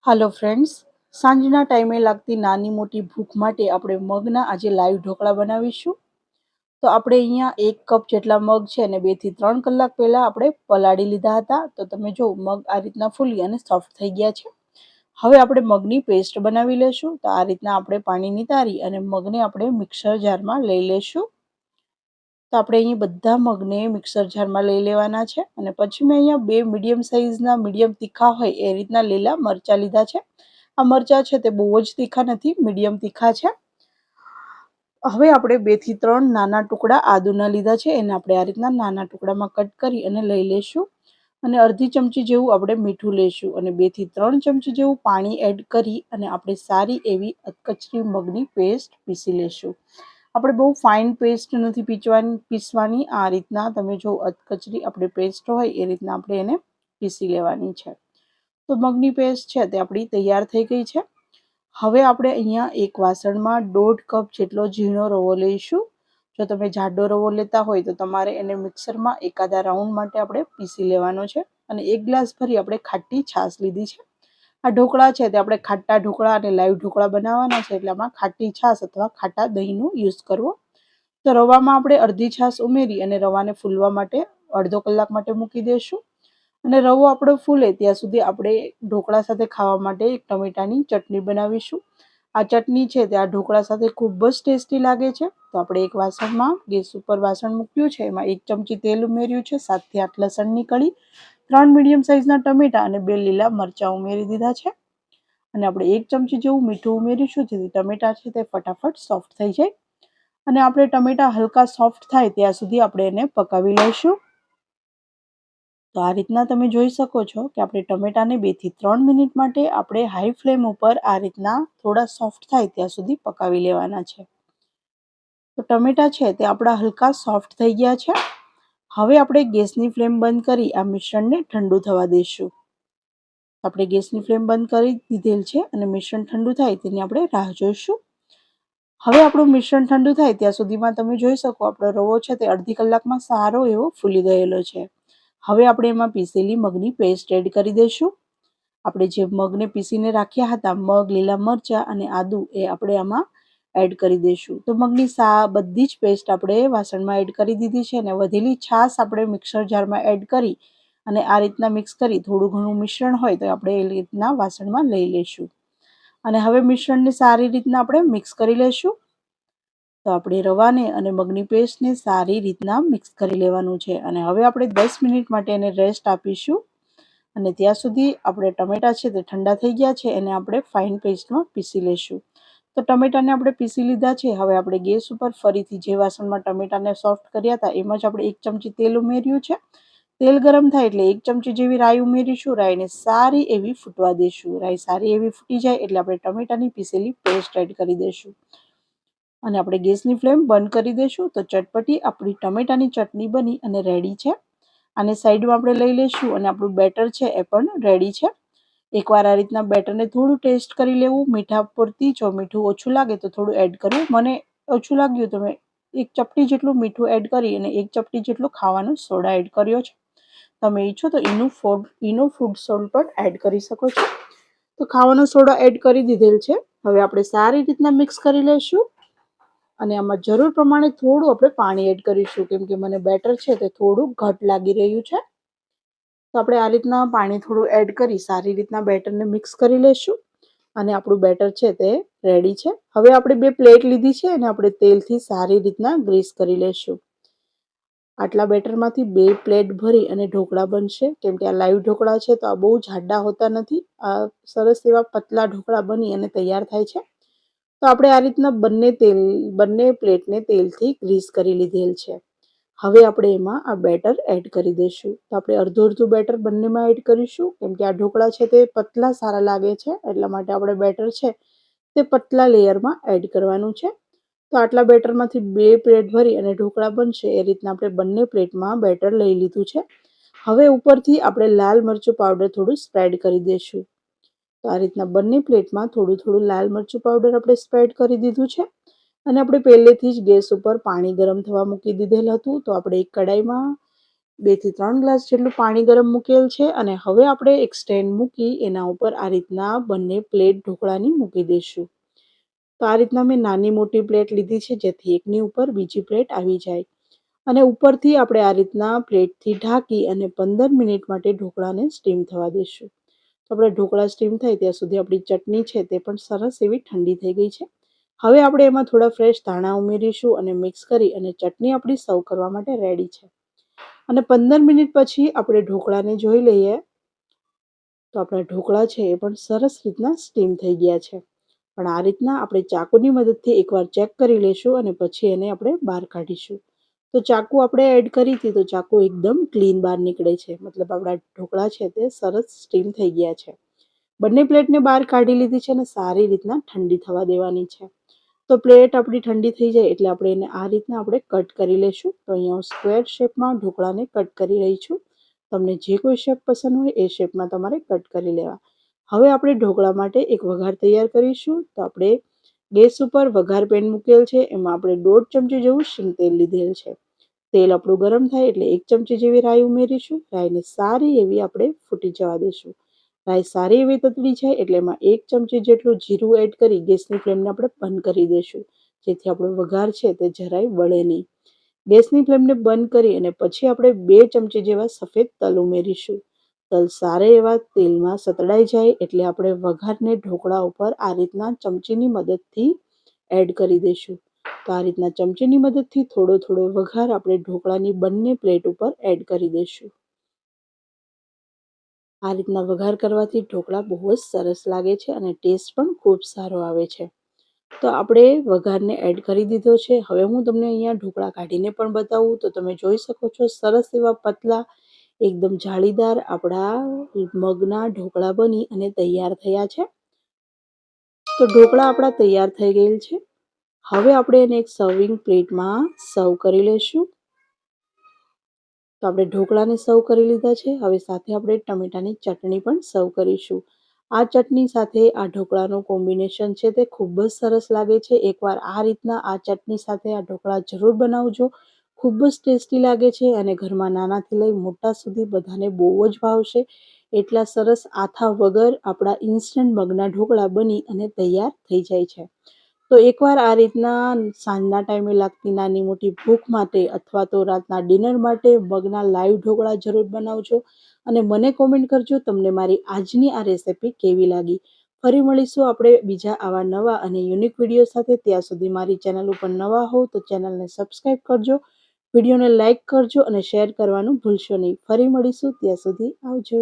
હાલો friends, સાંજના ટાઈમે લાગતી નાની મોટી ભૂખ માટે આપણે મગના આજે લાઈવ ઢોકળા બનાવીશું. તો આપણે અહીંયા 1 કપ જેટલા મગ છે અને 2 થી 3 કલાક પહેલાં આપણે પલાળી લીધા હતા. તો તમે જો મગ આ રીતના ફૂલી અને સોફ્ટ થઈ ગયા છે. હવે આપણે મગની પેસ્ટ બનાવી લેશું. તો આ રીતના આપણે પાણી નિતારી અને મગને આપણે મિક્સર જારમાં લઈ લેશું. તો આપણે અહીં બધા મગને મિક્સર જારમાં લઈ લેવાના છે અને પછી મેં અહીંયા 2 મીડિયમ સાઇઝના મીડિયમ તીખા હોય એ રીતના લીલા મરચાં લીધા છે. આ મરચાં છે તે બહુ જ તીખા નથી, મીડિયમ તીખા છે. હવે આપણે 2 થી 3 નાના ટુકડા આદુના લીધા છે, એને આપણે આ રીતના નાના ટુકડામાં કટ કરી અને લઈ લેશું. અને અડધી ચમચી જેવું આપણે મીઠું લેશું અને 2 થી 3 ચમચી જેવું પાણી એડ કરી અને આપણે સારી એવી કચરી મગની પેસ્ટ પીસી લેશું. આપણે બહુ ફાઇન પેસ્ટ નથી પીસવાની. આ રીતના તમે જો કચરી આપણે પેસ્ટ હોય એ રીતના આપણે એને પીસી લેવાની છે. તો મગની પેસ્ટ છે તે આપણી તૈયાર થઈ ગઈ છે. હવે આપણે અહીંયા એક વાસણમાં 1.5 કપ જેટલો ઝીણો રવો લઈશું. જો તમે જાડો રવો લેતા હોય તો તમારે એને મિક્સરમાં એકાદા રાઉન્ડ માટે આપણે પીસી લેવાનો છે. અને 1 ગ્લાસ ભરી આપણે ખાટી છાશ લીધી છે. આ ઢોકળા છે તે આપણે ખાટા ઢોકળા અને લાઈવ ઢોકળા બનાવવાના છે, એટલે આમાં ખાટી છાશ અથવા ખાટા દહીંનો યુઝ કરવો. તો રવામાં આપણે અડધી છાશ ઉમેરી અને રવાને ફૂલવા માટે અડધો કલાક માટે મૂકી દઈશું. અને રવો આપણો ફૂલે ત્યાં સુધી આપણે ઢોકળા સાથે ખાવા માટે એક ટમેટાની ચટણી બનાવીશું. આ ચટણી છે તે આ ઢોકળા સાથે ખૂબ જ ટેસ્ટી લાગે છે. તો આપણે એક વાસણમાં ગેસ ઉપર વાસણ મૂક્યું છે, એમાં 1 ચમચી તેલ ઉમેર્યું છે, 7 થી 8 લસણની કળી, 3 મીડિયમ સાઇઝના ટમેટા અને 2 લીલા મરચાં ઉમેરી દીધા છે. અને આપણે 1 ચમચી જેવું મીઠું ઉમેરીશું, જેથી ટમેટા છે તે ફટાફટ સોફ્ટ થઈ જાય. અને આપણે ટમેટા હલકા સોફ્ટ થાય ત્યાં સુધી આપણે એને પકાવી લઈશું. તો આ રીતના તમે જોઈ શકો છો કે આપણે ટમેટાને 2 થી 3 મિનિટ માટે આપણે હાઈ ફ્લેમ ઉપર આ રીતના થોડા સોફ્ટ થાય ત્યાં સુધી પકાવી લેવાના છે. તો ટમેટા છે તે આપણા હલકા સોફ્ટ થઈ ગયા છે. હવે આપણે ગેસની ફ્લેમ બંધ કરી આ મિશ્રણને ઠંડુ થવા દઈશું. આપણે ગેસની ફ્લેમ બંધ કરી દીધેલ છે અને મિશ્રણ ઠંડુ થાય તેની આપણે રાહ જોઈશું. હવે આપણું મિશ્રણ ઠંડુ થાય ત્યાં સુધીમાં તમે જોઈ શકો આપણો રવો છે તે અડધી કલાકમાં સારો એવો ફૂલી ગયેલો છે. હવે આપણે એમાં પીસેલી મગની પેસ્ટ એડ કરી દઈશું. આપણે જે મગને પીસીને રાખ્યા હતા, મગ, લીલા મરચાં અને આદુ, એ આપણે આમાં એડ કરી દઈશું. તો મગની બધી જ પેસ્ટ આપણે વાસણમાં એડ કરી દીધી છે અને વધેલી છાશ આપણે મિક્સર જારમાં એડ કરી અને આ રીતના મિક્સ કરી થોડું ઘણું મિશ્રણ હોય તો આપણે એ રીતના વાસણમાં લઈ લઈશું. અને હવે મિશ્રણને સારી રીતના આપણે મિક્સ કરી લઈશું. તો આપણે રવાને અને મગની પેસ્ટને સારી રીતના મિક્સ કરી લેવાનું છે. અને હવે આપણે 10 મિનિટ માટે એને રેસ્ટ આપીશું. અને ત્યાં સુધી આપણે ટમેટા છે તે ઠંડા થઈ ગયા છે, એને આપણે ફાઇન પેસ્ટમાં પીસી લઈશું. તો ટમેટાને આપણે પીસી લીધા છે. હવે આપણે ગેસ ઉપર ફરીથી જે વાસણમાં ટમેટાને સોફ્ટ કર્યા હતા એમાં જ આપણે 1 ચમચી તેલ ઉમેર્યું છે. તેલ ગરમ થાય એટલે 1 ચમચી જેવી રાઈ ઉમેરીશું. રાઈને સારી એવી ફૂટવા દઈશું. રાઈ સારી એવી ફૂટી જાય એટલે આપણે ટમેટાની પીસેલી પેસ્ટ એડ કરી દઈશું. અને આપણે ગેસની ફ્લેમ બંધ કરી દઈશું. તો ચટપટી આપણી ટમેટાની ચટણી બની અને રેડી છે. આને સાઈડમાં આપણે લઈ લઈશું અને આપણું બેટર છે એ પણ રેડી છે. એકવાર આ રીતના બેટરને થોડું ટેસ્ટ કરી લેવું, મીઠા પૂરતી. જો મીઠું ઓછું લાગે તો થોડું એડ કરવું. મને ઓછું લાગ્યું તો મેં 1 ચપટી જેટલું મીઠું એડ કરી અને 1 ચપટી જેટલો ખાવાનો સોડા એડ કર્યો છે. તમે ઈચ્છો તો ઈનો ફૂડ સોલ્ટ પણ એડ કરી શકો છો. તો ખાવાનો સોડા એડ કરી દીધેલ છે. હવે આપણે સારી રીતના મિક્સ કરી લઈશું. અને આમાં જરૂર પ્રમાણે થોડું આપણે પાણી એડ કરીશું, કેમ કે મને બેટર છે તે થોડું ઘટ લાગી રહ્યું છે. તો આપણે આ રીતના પાણી થોડું એડ કરી સારી રીતના બેટરને મિક્સ કરી લઈશું. અને આપણું બેટર છે તે રેડી છે. હવે આપણે 2 પ્લેટ લીધી છે અને આપણે તેલથી સારી રીતના ગ્રીસ કરી લઈશું. આટલા બેટરમાંથી 2 પ્લેટ ભરી અને ઢોકળા બનશે, કેમ કે આ લાઈવ ઢોકળા છે તો આ બહુ જાડા હોતા નથી. આ સરસ એવા પતલા ઢોકળા બની અને તૈયાર થાય છે. તો આપણે આ રીતના બંને પ્લેટને તેલથી ગ્રીસ કરી લીધેલ છે. હવે આપણે એમાં આ બેટર એડ કરી દઈશું. તો આપણે અડધું બેટર બંનેમાં એડ કરીશું, કેમ કે આ ઢોકળા છે તે પતલા સારા લાગે છે, એટલા માટે આપણે બેટર છે તે પતલા લેયરમાં એડ કરવાનું છે. તો આટલા બેટરમાંથી 2 પ્લેટ ભરી અને ઢોકળા બનશે એ રીતના આપણે બંને પ્લેટમાં બેટર લઈ લીધું છે. હવે ઉપરથી આપણે લાલ મરચું પાવડર થોડું સ્પ્રેડ કરી દઈશું. તો આ રીતના બંને પ્લેટમાં થોડું લાલ મરચું પાવડર આપણે સ્પ્રેડ કરી દીધું છે. અને આપણે પહેલેથી જ ગેસ ઉપર પાણી ગરમ થવા મૂકી દીધેલ હતું. તો આપણે એક કડાઈમાં 2 થી 3 ગ્લાસ જેટલું પાણી ગરમ મૂકેલ છે અને હવે આપણે એક સ્ટેન્ડ મૂકી એના ઉપર આ રીતના બંને પ્લેટ ઢોકળાની મૂકી દઈશું. તો આ રીતના મેં નાની મોટી પ્લેટ લીધી છે જેથી એકની ઉપર બીજી પ્લેટ આવી જાય. અને ઉપરથી આપણે આ રીતના પ્લેટથી ઢાંકી અને 15 મિનિટ માટે ઢોકળાને સ્ટીમ થવા દઈશું. તો આપણે ઢોકળા સ્ટીમ થાય ત્યાં સુધી આપણી ચટણી છે તે પણ સરસ એવી ઠંડી થઈ ગઈ છે. હવે આપણે એમાં થોડા ફ્રેશ ધાણા ઉમેરીશું અને મિક્સ કરી અને ચટણી આપણી સર્વ કરવા માટે રેડી છે. અને 15 મિનિટ પછી આપણે ઢોકળાને જોઈ લઈએ તો આપણા ઢોકળા છે એ પણ સરસ રીતના સ્ટીમ થઈ ગયા છે. પણ આ રીતના આપણે ચાકુની મદદથી એકવાર ચેક કરી લઈશું અને પછી એને આપણે બહાર કાઢીશું. તો ચાકુ આપણે એડ કરી હતી તો ચાકુ એકદમ ક્લીન બહાર નીકળે છે, મતલબ આપણા ઢોકળા છે તે સરસ સ્ટીમ થઈ ગયા છે. બંને પ્લેટને બહાર કાઢી લીધી છે અને સારી રીતના ઠંડી થવા દેવાની છે. તો પ્લેટ આપણી ઠંડી થઈ જાય એટલે આપણે એને આ રીતના આપણે કટ કરી લઈશું. તો અહીંયા હું સ્ક્વેર શેપમાં ઢોકળાને કટ કરી રહી છું. તમને જે કોઈ શેપ પસંદ હોય એ શેપમાં તમારે કટ કરી લેવા. હવે આપણે ઢોકળા માટે એક વઘાર તૈયાર કરીશું. તો આપણે ગેસ ઉપર વઘાર પેન મૂકેલ છે, એમાં આપણે 1.5 ચમચી જેવું શીંગ તેલ લીધેલ છે. તેલ આપણું ગરમ થાય એટલે 1 ચમચી જેવી રાઈ ઉમેરીશું. રાઈને સારી એવી આપણે ફૂટી જવા દઈશું. રાઈ સારી એવી તતડી જાય એટલે એમાં 1 ચમચી જેટલું જીરું એડ કરી ગેસની ફ્લેમને આપણે બંધ કરી દઈશું, જેથી આપણો વઘાર છે તે જરાય બળે નહીં. ગેસની ફ્લેમને બંધ કરી અને પછી આપણે 2 ચમચી જેવા સફેદ તલ ઉમેરીશું. તલ સારા એવા તેલમાં સતળાઈ જાય એટલે આપણે વઘારને ઢોકળા ઉપર આ રીતના ચમચીની મદદથી એડ કરી દઈશું. તો આ રીતના ચમચીની મદદથી થોડો થોડો વઘાર આપણે ઢોકળાની બંને પ્લેટ ઉપર એડ કરી દઈશું. આ રીતના વઘાર કરવાથી ઢોકળા બહુ જ સરસ લાગે છે અને ટેસ્ટ પણ ખૂબ સારો આવે છે. તો આપણે વઘારને એડ કરી દીધો છે. હવે હું તમને અહીંયા ઢોકળા કાઢીને પણ બતાવું તો તમે જોઈ શકો છો સરસ એવા પતલા એકદમ જાળીદાર આપણા મગના ઢોકળા બની અને તૈયાર થયા છે. તો ઢોકળા આપણા તૈયાર થઈ ગયેલ છે. હવે આપણે એને એક સર્વિંગ પ્લેટમાં સર્વ કરી લઈશું. તો આપણે ઢોકળાને સર્વ કરી લીધા છે. હવે સાથે આપણે ટમેટાની ચટણી પણ સર્વ કરીશું. આ ચટણી સાથે આ ઢોકળાનું કોમ્બિનેશન છે તે ખૂબ જ સરસ લાગે છે. એકવાર આ રીતના આ ચટણી સાથે આ ઢોકળા જરૂર બનાવજો. ખૂબ જ ટેસ્ટી લાગે છે અને ઘરમાં નાનાથી લઈ મોટા સુધી બધાને બહુ જ ભાવશે. એટલા સરસ આથા વગર આપણા ઇન્સ્ટન્ટ મગના ઢોકળા બની અને તૈયાર થઈ જાય છે. તો એકવાર આ રીતના સાંજના ટાઈમે લાગતી નાની મોટી ભૂખ માટે અથવા તો રાતના ડિનર માટે મગના લાઈવ ઢોકળા જરૂર બનાવજો અને મને કોમેન્ટ કરજો તમને મારી આજની આ રેસિપી કેવી લાગી. ફરી મળીશું આપણે બીજા આવા નવા અને યુનિક વિડીયો સાથે. ત્યાં સુધી મારી ચેનલ ઉપર નવા હો તો ચેનલને સબસ્ક્રાઈબ કરજો, વિડીયોને લાઇક કરજો અને શેર કરવાનું ભૂલશો નહીં. ફરી મળીશું, ત્યાં સુધી આવજો.